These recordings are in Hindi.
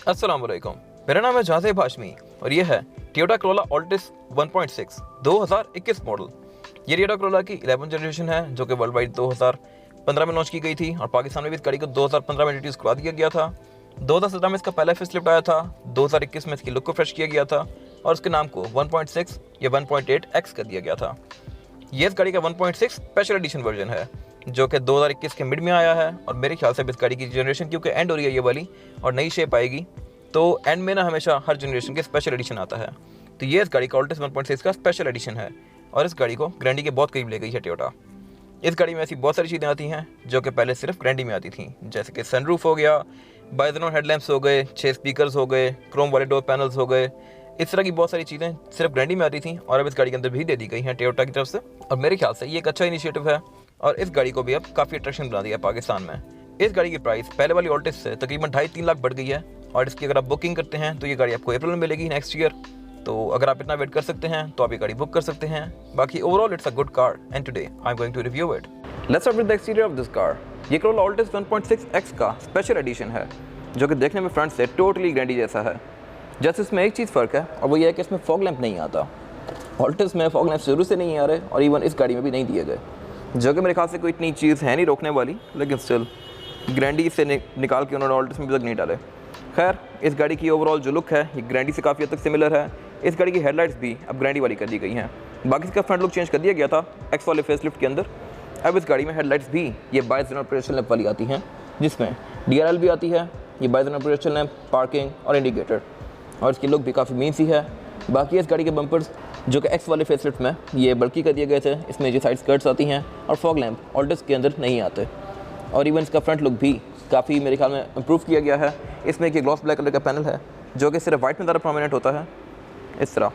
अस्सलाम वालेकुम। मेरा नाम है जाज़ेब हाशमी और ये है टोयोटा कोरोला ऑल्टिस 1.6 2021 मॉडल। ये टोयोटा कोरोला की 11th जनरेशन है जो कि वर्ल्ड वाइड 2015 में लॉन्च की गई थी और पाकिस्तान में भी इस गाड़ी को 2015 में इंट्रोड्यूस करवा दिया गया था। 2017 में इसका पहला फेसलिफ्ट आया था। 2021 में इसकी लुक को फ्रेश किया गया था और उसके नाम को 1.6 या 1.8X कर दिया गया था। ये इस गाड़ी का 1.6 स्पेशल एडिशन वर्जन है जो कि 2021 के मिड में आया है और मेरे ख्याल से इस गाड़ी की जनरेशन क्योंकि एंड हो रही है ये वाली और नई शेप आएगी, तो एंड में ना हमेशा हर जनरेशन के स्पेशल एडिशन आता है। तो ये इस गाड़ी का ऑल्टिस 1.6 का स्पेशल एडिशन है और इस गाड़ी को ग्रैंडी के बहुत करीब ले गई है टोयोटा। इस गाड़ी में ऐसी बहुत सारी चीज़ें आती हैं जो कि पहले सिर्फ ग्रैंडी में आती थी, जैसे कि सनरूफ हो गया, बाइजनोन हेडलैम्प्स हो गए, 6 स्पीकर्स हो गए, क्रोम वाले डोर पैनल्स हो गए। इस तरह की बहुत सारी चीज़ें सिर्फ ग्रैंडी में आती थी और अब इस गाड़ी के अंदर भी दे दी गई हैं टोयोटा की तरफ से और मेरे ख्याल से ये एक अच्छा इनिशिएटिव है और इस गाड़ी को भी अब काफ़ी अट्रैक्शन बना दिया पाकिस्तान में। इस गाड़ी की प्राइस पहले वाली ऑल्टिस से तकरीबन 2.5-3 लाख बढ़ गई है और इसकी अगर आप बुकिंग करते हैं तो ये गाड़ी आपको अप्रैल में मिलेगी नेक्स्ट ईयर। तो अगर आप इतना वेट कर सकते हैं तो आप ये गाड़ी बुक कर सकते हैं। बाकी overall it's a good car and today I am going to review it. Let's start with the exterior of this car. ये कोरोला ऑल्टिस 1.6X का स्पेशल एडिशन है जो कि देखने में फ्रंट से टोटली ग्रैंडी जैसा है। जैसे इसमें एक चीज़ फ़र्क है और वो ये है कि इसमें फॉग लैंप नहीं आता। ऑल्टिस में फॉग लैंप शुरू से नहीं आ रहे और इवन इस गाड़ी में भी नहीं दिए गए, जो कि मेरे ख्याल से कोई इतनी चीज़ है नहीं रोकने वाली, लेकिन स्टिल ग्रैंडी से निकाल के उन्होंने ऑल्टिस में भी तक नहीं डाले। खैर, इस गाड़ी की ओवरऑल जो लुक है ये ग्रैंडी से काफ़ी हद तक सिमिलर है। इस गाड़ी की हेडलाइट्स भी अब ग्रैंडी वाली कर दी गई हैं। बाकी इसका फ्रंट लुक चेंज कर दिया गया था एक्स वाले फेसलिफ्ट के अंदर। अब इस गाड़ी में हेडलाइट्स भी ये बाइजोनल प्रोजेक्शन लैंप वाली आती हैं, जिसमें DRL भी आती है, ये बाइजोनल प्रोजेक्शन लैंप, पार्किंग और इंडिकेटर, और इसकी लुक भी काफ़ी मीन सी है। बाकी इस गाड़ी के बम्पर्स जो कि एक्स वाले फेसलिफ्ट में ये बल्कि कर दिए गए थे, इसमें जो साइड स्कर्ट्स आती हैं और फॉग लैंप ऑल्टिस के अंदर नहीं आते। और इवन इसका फ्रंट लुक भी काफ़ी मेरे ख्याल में इम्प्रूव किया गया है। इसमें एक ग्लॉस ब्लैक कलर का पैनल है जो कि सिर्फ वाइट में ज़्यादा प्रोमिनेंट होता है इस तरह।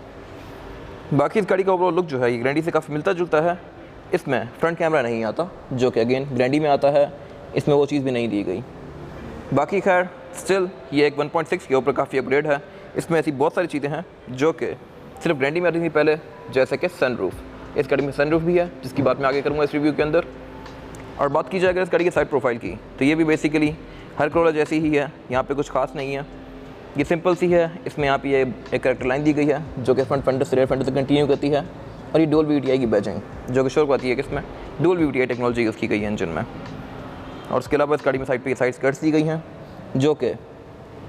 बाकी इस गाड़ी का ओवरऑल लुक जो है ये ग्रैंडी से काफ़ी मिलता जुलता है। इसमें फ्रंट कैमरा नहीं आता जो कि अगेन ग्रैंडी में आता है, इसमें वो चीज़ भी नहीं दी गई। बाकी खैर स्टिल ये एक 1.6 के ऊपर काफ़ी अपग्रेड है। इसमें ऐसी बहुत सारी चीज़ें हैं जो कि सिर्फ ग्रैंडी में आती थी पहले, जैसे कि सनरूफ। इस गाड़ी में सनरूफ भी है जिसकी बात मैं आगे करूँगा इस रिव्यू के अंदर। और बात की जाए अगर इस गाड़ी की साइड प्रोफाइल की तो ये भी बेसिकली हर कोरोला जैसी ही है, यहाँ पे कुछ खास नहीं है, ये सिंपल सी है। इसमें यहाँ पे ये एक करेक्टर लाइन दी गई है जो कि फ्रंट फेंडर से रेयर फेंडर तक कंटिन्यू करती है और ये डुअल VVTi की बैजिंग जो कि शोर को आती है कि इसमें डुअल VVTi टेक्नोलॉजी यूज़ की गई है इंजन में। और उसके अलावा इस गाड़ी में साइड पर साइड स्कर्ट्स दी गई हैं जो कि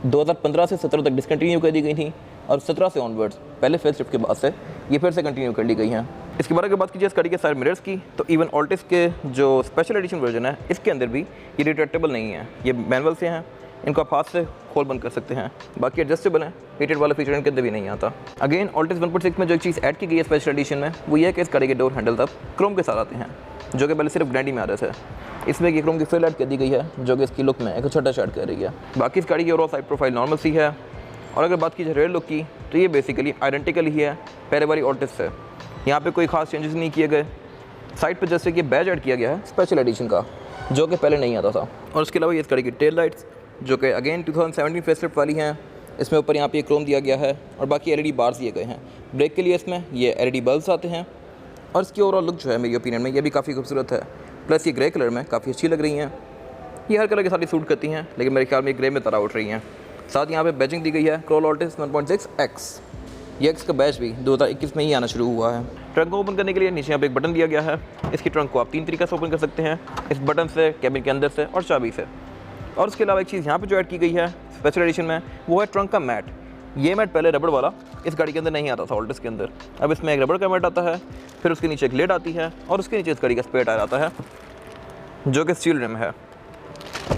2015 से 17 तक डिसकंटिन्यू कर दी गई थी और 17 से ऑनवर्ड्स पहले फेसलिफ्ट के बाद से ये फिर से कंटिन्यू कर ली गई हैं। इसके बारे में बात कीजिए इस गाड़ी के साइड मिरर्स की, तो इवन ऑल्टिस के जो स्पेशल एडिशन वर्जन है इसके अंदर भी ये रिट्रैक्टेबल नहीं है, ये मैनुअल से हैं, इनको आप हाथ से खोल बंद कर सकते हैं। बाकी एडजस्टेबल है, हीटेड वाला फीचर इनके अंदर भी नहीं आता। अगेन ऑल्टिस 1.6 में जो एक चीज़ ऐड की गई है स्पेशल एडिशन में वो ये है कि इस गाड़ी के डोर हैंडल्स अब क्रोम के साथ आते हैं जो कि पहले सिर्फ ग्रैंडी में आ रहे थे। इसमें एक क्रोम की फिल ऐड कर दी गई है जो कि इसकी लुक में एक छोटा शर्ट कर रही है। बाकी इस गाड़ी की ओवरऑल साइड प्रोफाइल नॉर्मल सी है। और अगर बात की जाए रेयर लुक की तो ये बेसिकली आइडेंटिकल ही है पहले वाली ऑल्टिस से, यहाँ पे कोई खास चेंजेस नहीं किए गए। साइड पे जैसे कि बैज ऐड किया गया है स्पेशल एडिशन का जो कि पहले नहीं आता था। और उसके अलावा ये इस गाड़ी की टेल लाइट्स जो कि अगेन 2017 फेसलिफ्ट वाली हैं, इसमें ऊपर यहाँ पे क्रोम दिया गया है और बाकी LED बार्स दिए गए हैं। ब्रेक के लिए इसमें ये LED बल्ब्स आते हैं और इसकी ओवरऑल लुक जो है मेरी ओपिनियन में ये भी काफ़ी खूबसूरत है। प्लस ये ग्रे कलर में काफ़ी अच्छी लग रही हैं, ये हर कलर के साथ ही सूट करती हैं, लेकिन मेरे ख्याल में ग्रे में तरह उठ रही हैं। साथ यहाँ पे बैजिंग दी गई है कोरोला ऑल्टिस 1.6X। ये X का बैच भी 2021 में ही आना शुरू हुआ है। ट्रंक को ओपन करने के लिए नीचे यहाँ पे एक बटन दिया गया है। इसकी ट्रंक को आप 3 तरीके से ओपन कर सकते हैं, इस बटन से, कैबिन के अंदर से और चाबी से। और उसके अलावा एक चीज़ यहाँ पे जो ऐड की गई है स्पेशल एडिशन में वो है ट्रंक का मैट। ये मैट पहले रबड़ वाला इस गाड़ी के अंदर नहीं आता था ऑल्टिस के अंदर, अब इसमें एक रबड़ का मैट आता है, फिर उसके नीचे एक लेड आती है और उसके नीचे इस गाड़ी का स्पेयर टायर आता है जो कि स्टील रिम है।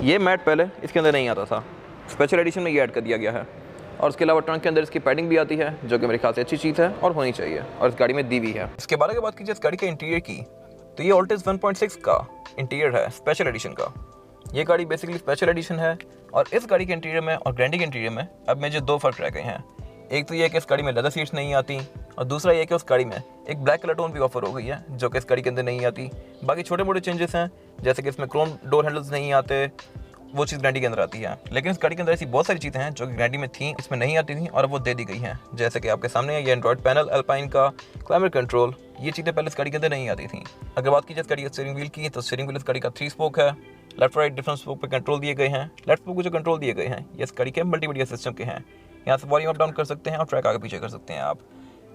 ये मैट पहले इसके अंदर नहीं आता था, स्पेशल एडिशन में ये ऐड कर दिया गया है। और उसके अलावा ट्रंक के अंदर इसकी पैडिंग भी आती है जो कि मेरे ख्याल से अच्छी चीज़ है और होनी चाहिए और इस गाड़ी में दी हुई है। इसके बारे में बात कीजिए इस गाड़ी के इंटीरियर की तो ये ऑल्टिस 1.6 का इंटीरियर है स्पेशल एडिशन का। ये गाड़ी बेसिकली स्पेशल एडिशन है और इस गाड़ी के इंटीरियर में और ग्रैंडी के इंटीरियर में अब मुझे 2 फर्क रह गए हैं। एक तो ये कि इस गाड़ी में लेदर सीट्स नहीं आती और दूसरा ये कि उस गाड़ी में एक ब्लैक कलर टोन भी ऑफर हो गई है जो कि इस गाड़ी के अंदर नहीं आती। बाकी छोटे मोटे चेंजेस हैं जैसे कि इसमें क्रोम डोर हैंडल्स नहीं आते, वो चीज़ ग्रैंडी के अंदर आती है। लेकिन इस गाड़ी के अंदर ऐसी बहुत सारी चीज़ें हैं जो कि ग्रैंडी में थी इसमें नहीं आती थी और वो दे दी गई हैं, जैसे कि आपके सामने है ये एंड्रॉइड पैनल अल्पाइन का, क्लाइमेट कंट्रोल, ये चीज़ें पहले इस गाड़ी के अंदर नहीं आती थी। अगर बात की जाए इस गाड़ी के स्टीयरिंग व्हील की तो स्टीयरिंग व्हील इस गाड़ी का 3 स्पोक है लेफ्ट राइट डिफरेंस स्पोक पे कंट्रोल दिए गए हैं। लेफ्ट स्पोक को जो कंट्रोल दिए गए हैं ये इस गाड़ी के मल्टीमीडिया सिस्टम के हैं। यहाँ से वॉल्यूम अप डाउन कर सकते हैं और ट्रैक आगे पीछे कर सकते हैं आप।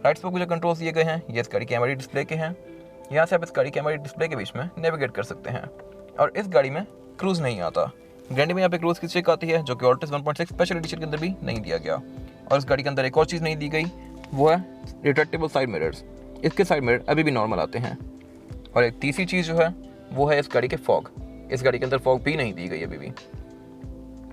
राइट स्पोक को जो कंट्रोल दिए गए हैं ये इस गाड़ी के एमआईडी डिस्प्ले के हैं। यहाँ से आप इस गाड़ी के एमआईडी डिस्प्ले के बीच में नेविगेट कर सकते हैं। और इस गाड़ी में क्रूज नहीं आता। ग्रैंडी में यहाँ पे क्रूज की चेक आती है जो कि ऑल्टिस 1.6 स्पेशल एडिशन के अंदर भी नहीं दिया गया। और इस गाड़ी के अंदर एक और चीज़ नहीं दी गई, वो है रिट्रैक्टेबल साइड मिरर्स। इसके साइड मिरर अभी भी नॉर्मल आते हैं। और एक तीसरी चीज़ जो है वो है इस गाड़ी के फॉग। इस गाड़ी के अंदर फॉग भी नहीं दी गई अभी भी।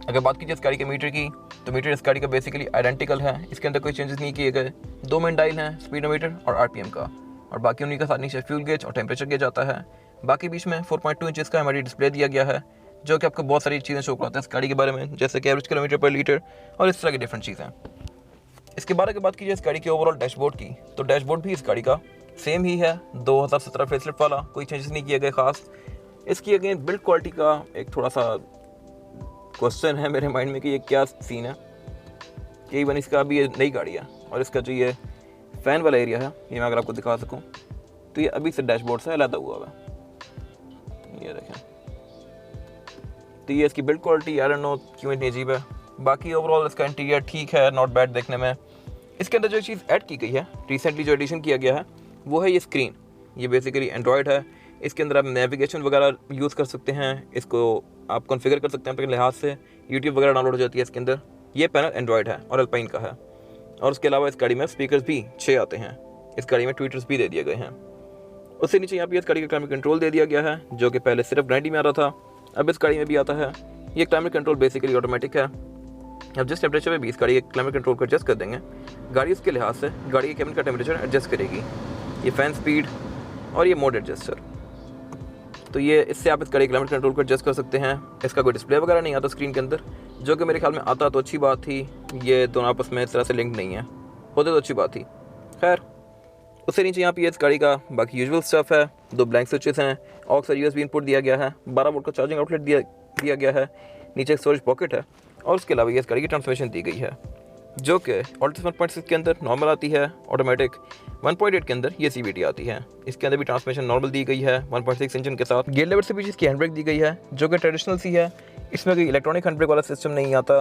अगर बात कीजिए इस गाड़ी के मीटर की, तो मीटर इस गाड़ी का बेसिकली आइडेंटिकल है। इसके अंदर कोई चेंजेस नहीं किए गए। 2 मेन डायल हैं, स्पीडोमीटर और आरपीएम का, और बाकी उन्हीं का साथ नीचे फ्यूल गेज और टेम्परेचर गेज आता है। बाकी बीच में 4.2 इंचेस का एमआईडी डिस्प्ले दिया गया है जो कि आपको बहुत सारी चीज़ें शो कराता है इस गाड़ी के बारे में, जैसे कि एवरेज किलोमीटर पर लीटर और इस तरह की डिफरेंट चीज़ें। इसके बारे में बात कीजिए इस गाड़ी के ओवरऑल डैशबोर्ड की, तो डैशबोर्ड भी इस गाड़ी का सेम ही है 2017 फेसलिफ्ट वाला, कोई चेंजेस नहीं किए गए खास। इसकी अगेन बिल्ड क्वालिटी का एक थोड़ा सा क्वेश्चन है मेरे माइंड में कि ये क्या सीन है कि इवन इसका अभी ये नई गाड़ी है और इसका जो ये फ़ैन वाला एरिया है ये मैं अगर आपको दिखा सकूं तो ये अभी से डैशबोर्ड से अलग हुआ है। ये देखें, तो ये इसकी build quality I don't know क्यों इतनी अजीब है। बाकी ओवरऑल इसका इंटीरियर ठीक है, नॉट बैड देखने में। इसके अंदर जो चीज़ ऐड की गई है, रिसेंटली जो एडिशन किया गया है, वो है ये स्क्रीन। ये बेसिकली एंड्रॉयड है। इसके अंदर आप नेविगेशन वगैरह यूज़ कर सकते हैं, इसको आप कॉन्फ़िगर कर सकते हैं अपने लिहाज से। यूट्यूब वगैरह डाउनलोड हो जाती है इसके अंदर। ये पैनल एंड्रॉयड है और अल्पाइन का है। और उसके अलावा इस गाड़ी में स्पीकर्स भी 6 आते हैं। इस गाड़ी में ट्विटर्स भी दे दिए गए हैं। उससे नीचे यहाँ पे इस गाड़ी का क्लाइमेट कंट्रोल दे दिया गया है जो कि पहले सिर्फ 90 में आता था, अब इस गाड़ी में भी आता है। ये क्लाइमेट कंट्रोल बेसिकली ऑटोमेटिक है। अब जिस टेम्परेचर में भी इस गाड़ी के क्लाइमेट कंट्रोल को एडजस्ट कर देंगे, गाड़ी उसके लिहाज से गाड़ी के कैबिन का टेम्परेचर एडजस्ट करेगी। ये फ़ैन स्पीड और ये मोड एडजस्टर, तो ये इससे आप इस गाड़ी क्लाइमेट कंट्रोल को एडजस्ट कर सकते हैं। इसका कोई डिस्प्ले वगैरह नहीं आता स्क्रीन के अंदर, जो कि मेरे ख्याल में आता तो अच्छी बात थी। ये दोनों आपस में इस तरह से लिंक नहीं है, होते तो अच्छी बात थी। खैर, उससे नीचे यहाँ पे इस गाड़ी का बाकी यूजुअल स्टफ है। 2 ब्लैंक स्विचेस हैं, ऑक्स और यूएसबी इनपुट दिया गया है, 12 वोल्ट का चार्जिंग आउटलेट दिया गया है, नीचे एक स्टोरेज पॉकेट है। और उसके अलावा ये इस गाड़ी की ट्रांसमिशन दी गई है जो कि ऑल्टिस 1.6 के अंदर नॉर्मल आती है, ऑटोमेटिक 1.8 के अंदर ये सीवीटी आती है। इसके अंदर भी ट्रांसमिशन नॉर्मल दी गई है 1.6 इंजन के साथ। गियर लेवर से पीछे इसकी हैंड ब्रेक दी गई है जो कि ट्रेडिशनल सी है। इसमें कोई इलेक्ट्रॉनिक हैंड ब्रेक वाला सिस्टम नहीं आता।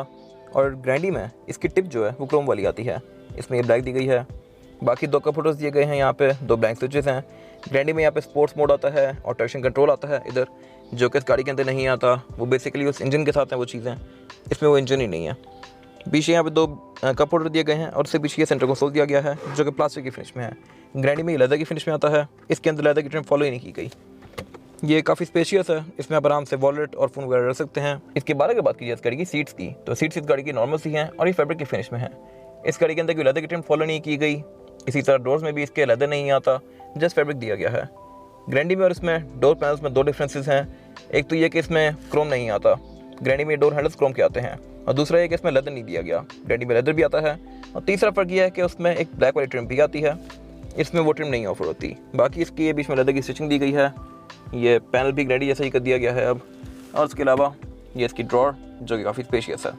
और ग्रैंडी में इसकी टिप जो है वो क्रोम वाली आती है, इसमें ये ब्लैक दी गई है। बाकी 2 कप होल्डर्स दिए गए हैं, यहाँ पे 2 ब्लैंक स्विचेस हैं। ग्रैंडी में यहाँ पे स्पोर्ट्स मोड आता है और ट्रैक्शन कंट्रोल आता है इधर, जो कि इस गाड़ी के अंदर नहीं आता। वो बेसिकली उस इंजन के साथ है वो चीज़ें, इसमें वो इंजन ही नहीं है। पीछे यहाँ पे 2 कप होल्डर दिए गए हैं और उससे पीछे ये सेंटर कंसोल दिया गया है जो कि प्लास्टिक की फिनिश में है। ग्रैंडी में ये लेदर की फिनिश में आता है। इसके अंदर लेदर की ट्रिम फॉलो ही नहीं की गई। ये काफ़ी स्पेशियस है, इसमें आप आराम से वॉलेट और फ़ोन वगैरह रख सकते हैं। इसके बारे में बात कीजिए इस गाड़ी की सीट्स की, तो सीट्स इस गाड़ी की नॉर्मल सी हैं और ये फैब्रिक की फिनिश में है। इस गाड़ी के अंदर कोई लेदर की ट्रिम फॉलो नहीं की गई। इसी तरह डोर्स में भी इसके लेदर नहीं आता, जस्ट फैब्रिक दिया गया है। ग्रैंडी में और इसमें डोर पैनल्स में 2 डिफरेंसेस हैं। एक तो ये कि इसमें क्रोम नहीं आता, ग्रैंडी में डोर हैंडल्स क्रोम के आते हैं, और दूसरा ये कि इसमें लेदर नहीं दिया गया, ग्रैंडी में लेदर भी आता है। और तीसरा फ़र्क यह है कि उसमें एक ब्लैक वाली ट्रिम भी आती है, इसमें वो ट्रिम नहीं ऑफर होती। बाकी इसकी ये बीच में लेदर की स्टिचिंग दी गई है। ये पैनल भी ग्रैंडी जैसा ही कर दिया गया है अब। और उसके अलावा ये इसकी ड्रॉर जो कि काफ़ी स्पेशियस है।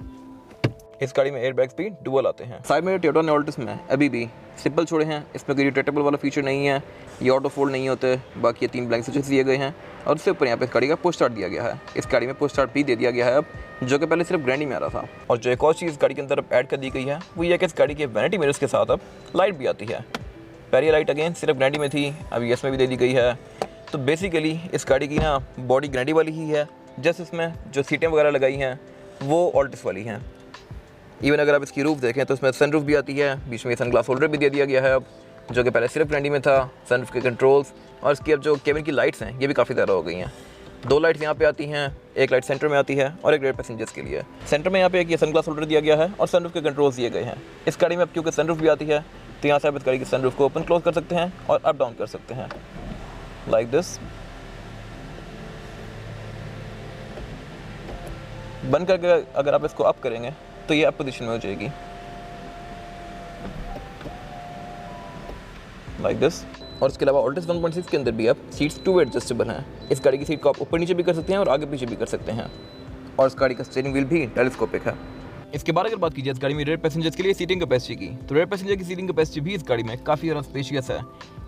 इस गाड़ी में एयरबैग्स भी डुअल आते हैं। साइड में टोयोटा ने ऑल्टिस में अभी भी सिंपल छोड़े हैं, इसमें कोई रिट्रैक्टेबल वाला फीचर नहीं है, ये ऑटो फोल्ड नहीं होते। बाकी ये 3 ब्लैंक स्विचेस दिए गए हैं और उससे ऊपर यहाँ पे इस गाड़ी का पुश स्टार्ट दिया गया है। इस गाड़ी में पुश स्टार्ट भी दे दिया गया है अब, जो कि पहले सिर्फ ग्रैंडी में आ रहा था। और जो एक और चीज़ गाड़ी के अंदर अब ऐड कर दी गई है वो ये कि इस गाड़ी के वैनिटी मिरर्स के साथ अब लाइट भी आती है। पहली लाइट अगेन सिर्फ ग्रैंडी में थी, अभी इसमें भी दे दी गई है। तो बेसिकली इस गाड़ी की ना बॉडी ग्रैंडी वाली ही है, जस्ट इसमें जो सीटें वगैरह लगाई हैं वो ऑल्टिस वाली हैं। इवन अगर आप इसकी रूफ देखें तो इसमें सनरूफ भी आती है, बीच में सनग्लास होल्डर भी दे दिया गया है अब, जो कि पहले सिर्फ ग्रैंडी में था। सनरूफ के कंट्रोल्स और इसकी अब जो केबिन की लाइट्स हैं ये भी काफ़ी ज़्यादा हो गई हैं। 2 लाइट्स यहाँ पे आती हैं, एक लाइट सेंटर में आती है और एक रेयर पैसेंजर्स के लिए। सेंटर में यहाँ पे एक ये सनग्लास होल्डर दिया गया है और सनरूफ के कंट्रोल्स दिए गए हैं। इस गाड़ी में अब क्योंकि सनरूफ भी आती है तो यहाँ से आप इस गाड़ी की सनरूफ को ओपन क्लोज कर सकते हैं और अप डाउन कर सकते हैं लाइक दिस। बंद करके अगर आप इसको अप करेंगे तो ये अप पोजीशन में हो जाएगी लाइक दिस। और इसके अलावा ऑल्टिस 1.6 के अंदर भी अब सीट्स 2 वे एडजस्टेबल हैं। इस गाड़ी की सीट को आप ऊपर नीचे भी कर सकते हैं और आगे पीछे भी कर सकते हैं। और इस गाड़ी का स्टीयरिंग व्हील भी टेलीस्कोपिक है। इसके बारे में बात कीजिए इस गाड़ी में रेयर पैसेंजर्स के लिए सीटिंग कैपेसिटी की, तो रेयर पैसेंजर की सीटिंग कैपेसिटी भी इस गाड़ी में काफ़ी ज़्यादा स्पेशियस है।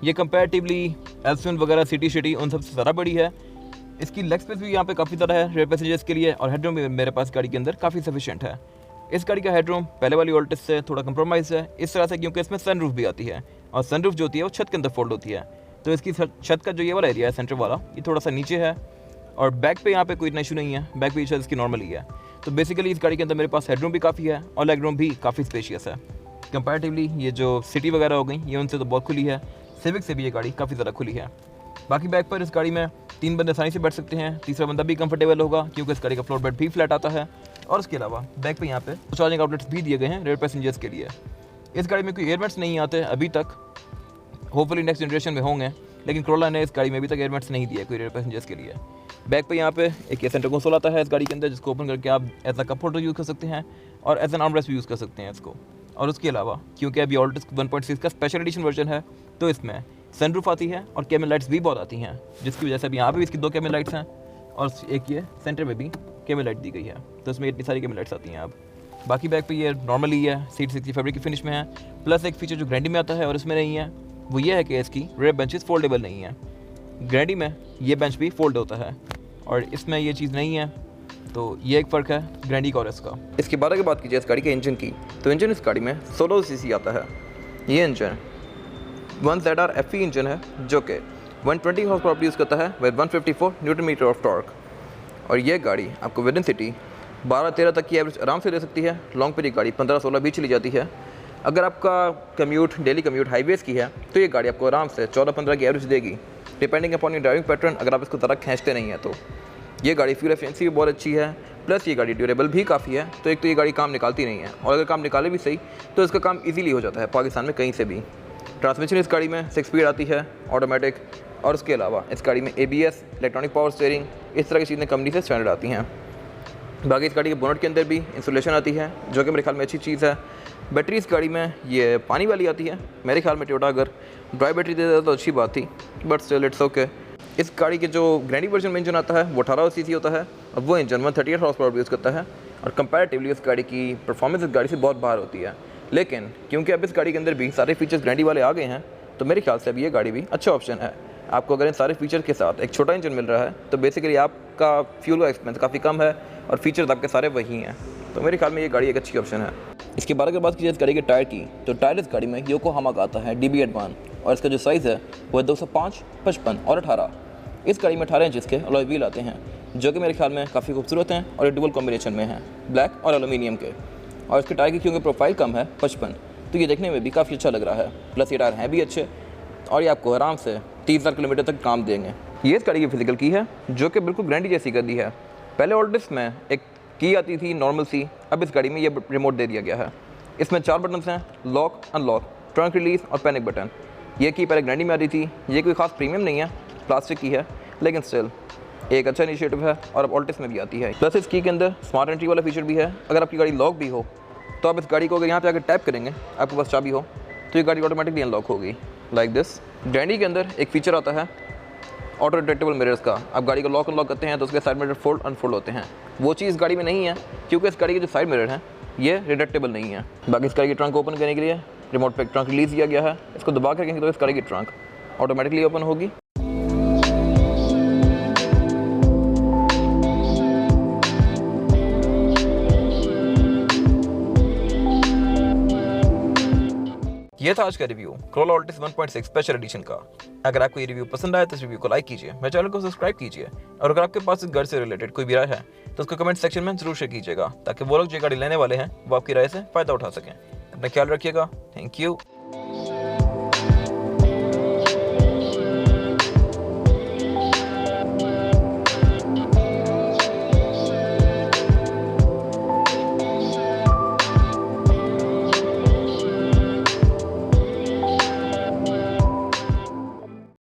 ये कंपैरेटिवली एल्सन वगैरह सिटी उन सबसे ज़्यादा बड़ी है। इसकी लेग स्पेस भी यहाँ पे काफ़ी ज़्यादा है रेयर पैसेंजर्स के लिए, और हेडरूम भी मेरे पास गाड़ी के अंदर काफ़ी सफिशिएंट है। इस गाड़ी का हेडरूम पहले वाली ऑल्टिस से थोड़ा कंप्रोमाइज़ है इस तरह से, क्योंकि इसमें सनरूफ भी आती है, और सनरूफ जो होती है वो छत के अंदर फोल्ड होती है। तो इसकी छत का जो ये वाला एरिया है सेंटर वाला, ये थोड़ा सा नीचे है, और बैक पे यहाँ पे कोई इतना इशू नहीं है, बैक पे छत इसकी नॉर्मल ही है। तो बेसिकली इस गाड़ी के अंदर मेरे पास हेडरूम भी काफ़ी है और लेग रूम भी काफ़ी स्पेशियस है। कंपैरेटिवली ये जो सिटी वगैरह हो गई ये उनसे तो बहुत खुली है, सिविक से भी ये गाड़ी काफ़ी ज़्यादा खुली है। बाकी बैक पर इस गाड़ी में 3 बंदे आसानी से बैठ सकते हैं, तीसरा बंदा भी कंफर्टेबल होगा क्योंकि इस गाड़ी का फ्लोर बेड भी फ्लैट आता है। और उसके अलावा बैक पे यहाँ पे चार्जिंग आउटलेट्स भी दिए गए हैं रेयर पैसेंजर्स के लिए। इस गाड़ी में कोई एयरवेंट्स नहीं आते अभी तक, होपफुली नेक्स्ट जनरेशन में होंगे, लेकिन कोरोला ने इस गाड़ी में अभी तक एयरवेंट्स नहीं दिया कोई रेयर पैसेंजर्स के लिए। बैक पे यहाँ पे एक सेंटर कंसोल आता है इस गाड़ी के अंदर, जिसको ओपन करके आप as a cup holder use कर सकते हैं और एज एन आर्मरेस्ट भी यूज़ कर सकते हैं इसको। और उसके अलावा क्योंकि अभी ऑल्टिस 1.6 का स्पेशल एडिशन वर्जन है, तो इसमें सनरूफ आती है और कैमल लाइट्स भी बहुत आती हैं, जिसकी वजह से अभी यहाँ पे भी इसकी 2 कैमल लाइट्स हैं, और एक ये सेंटर में भी कैमल लाइट दी गई है, तो इसमें इतनी सारी कैमल लाइट्स आती हैं अब। बाकी बैक पे ये नॉर्मली है, सीट 60 फैब्रिक की फिनिश में है। प्लस एक फीचर जो ग्रैंडी में आता है और इसमें नहीं है, वो ये है कि इसकी रेयर बेंचेस फोल्डेबल नहीं है। ग्रैंडी में ये बेंच भी फोल्ड होता है और इसमें ये चीज़ नहीं है, तो ये एक फ़र्क है ग्रैंडी का और इसका। इसके बाद अगर बात कीजिए इस गाड़ी के इंजन की, तो इंजन इस गाड़ी में 16 सीसी आता है। ये इंजन 1ZR FE इंजन है जो कि 120 हॉर्स पावर प्रोड्यूस करता है with 154 newton metre of torque. और ये गाड़ी आपको विद इन सिटी 12-13 तक की एवरेज आराम से दे सकती है। लॉन्ग पे ये गाड़ी 15-16 भी चली जाती है। अगर आपका कम्यूट डेली कम्यूट हाईवेज़ की है तो ये गाड़ी आपको आराम से 14-15 की एवरेज देगी, depending upon your driving pattern. अगर आप इसको ज़रा खींचते नहीं हैं तो ये गाड़ी फ्यूल एफिशिएंसी भी बहुत अच्छी है, प्लस ये गाड़ी ड्यूरेबल भी काफ़ी है। तो एक तो ये गाड़ी काम निकालती नहीं है, और अगर काम निकाले भी सही तो इसका काम ईजिली हो जाता है पाकिस्तान में कहीं से भी। ट्रांसमिशन इस गाड़ी में 6 स्पीड आती है ऑटोमेटिक, और उसके अलावा इस गाड़ी में ABS, इलेक्ट्रॉनिक पावर स्टीयरिंग, इस तरह की चीज़ें कंपनी से स्टैंडर्ड आती हैं। बाकी इस गाड़ी के बोनट के अंदर भी इंसुलेशन आती है, जो कि मेरे ख्याल में अच्छी चीज़ है। बैटरी इस गाड़ी में ये पानी वाली आती है। मेरे ख्याल में टोयोटा अगर ड्राई बैटरी दे देता तो अच्छी बात थी, बट स्टिल इट्स ओके। इस गाड़ी के जो ग्रैंडी वर्जन में इंजन आता है वो 18 सीसी होता है, और वो इंजन 138 हॉर्स पावर यूज़ करता है, और कंपैरेटिवली इस गाड़ी की परफॉर्मेंस इस गाड़ी से बहुत बाहर होती है। लेकिन क्योंकि अब इस गाड़ी के अंदर भी सारे फीचर्स ग्रैंडी वाले आ गए हैं, तो मेरे ख्याल से अब ये गाड़ी भी अच्छा ऑप्शन है। आपको अगर इन सारे फीचर के साथ एक छोटा इंजन मिल रहा है तो बेसिकली आपका फ्यूल का एक्सपेंस काफ़ी कम है और फीचर्स आपके सारे वही हैं, तो मेरे ख्याल में ये गाड़ी एक अच्छी ऑप्शन है। इसके बाद अगर बात कीजिए इस गाड़ी के टायर की, तो टायर इस गाड़ी में योकोहामा का आता है DB एडवान, और इसका जो साइज़ है वो है 205, 55 और 18। इस गाड़ी में 18 इंच के अलॉय व्हील आते हैं, जो कि मेरे ख्याल में काफ़ी खूबसूरत हैं और डुअल कॉम्बिनेशन में हैं, ब्लैक और एलुमिनियम के। और इसके टायर की क्योंकि प्रोफाइल कम है 55, तो ये देखने में भी काफ़ी अच्छा लग रहा है। प्लस ये टायर हैं भी अच्छे, और ये आपको आराम से 30,000 किलोमीटर तक काम देंगे। ये इस गाड़ी की फिजिकल की है, जो कि बिल्कुल ग्रैंडी जैसी कर दी है। पहले ऑल्टिस में एक की आती थी नॉर्मल सी, अब इस गाड़ी में ये रिमोट दे दिया गया है। इसमें 4 बटन हैं, लॉक, अनलॉक, ट्रंक रिलीज और पैनिक बटन। ये की पहले ग्रैंडी में आती थी। ये कोई खास प्रीमियम नहीं है, प्लास्टिक की है, लेकिन स्टिल एक अच्छा इनिशिएटिव है, और अब ऑल्टिस में भी आती है। प्लस इस की के अंदर स्मार्ट एंट्री वाला फीचर भी है। अगर आपकी गाड़ी लॉक भी हो तो आप इस गाड़ी को अगर यहाँ पे आकर टैप करेंगे, आपके पास चाबी हो, तो ये गाड़ी ऑटोमेटिकली अनलॉक होगी लाइक दिस। ग्रैंडी के अंदर एक फीचर आता है ऑटो रिट्रैक्टेबल मिरर्स का। आप गाड़ी को लॉक अनलॉक करते हैं तो उसके साइड मिरर फोल्ड अनफोल्ड होते हैं। वो चीज़ गाड़ी में नहीं है, क्योंकि इस गाड़ी के जो साइड मिरर हैं ये रिट्रैक्टेबल नहीं है। बाकी इस गाड़ी की ट्रंक ओपन करने के लिए रिमोट पे ट्रंक रिलीज किया गया है। इसको दबा कर रखेंगे तो इस गाड़ी की ट्रंक ऑटोमेटिकली ओपन होगी। ये था आज का review Corolla Altis 1.6 special edition का। अगर आपको ये रिव्यू पसंद आया तो इस रिव्यू को लाइक कीजिए, मेरे चैनल को सब्सक्राइब कीजिए, और अगर आपके पास इस गाड़ी से रिलेटेड कोई भी राय है तो उसको कमेंट सेक्शन में जरूर शेयर कीजिएगा, ताकि वो लोग जो गाड़ी लेने वाले हैं वो आपकी राय से फ़ायदा उठा सकें। अपना ख्याल रखिएगा। Thank you.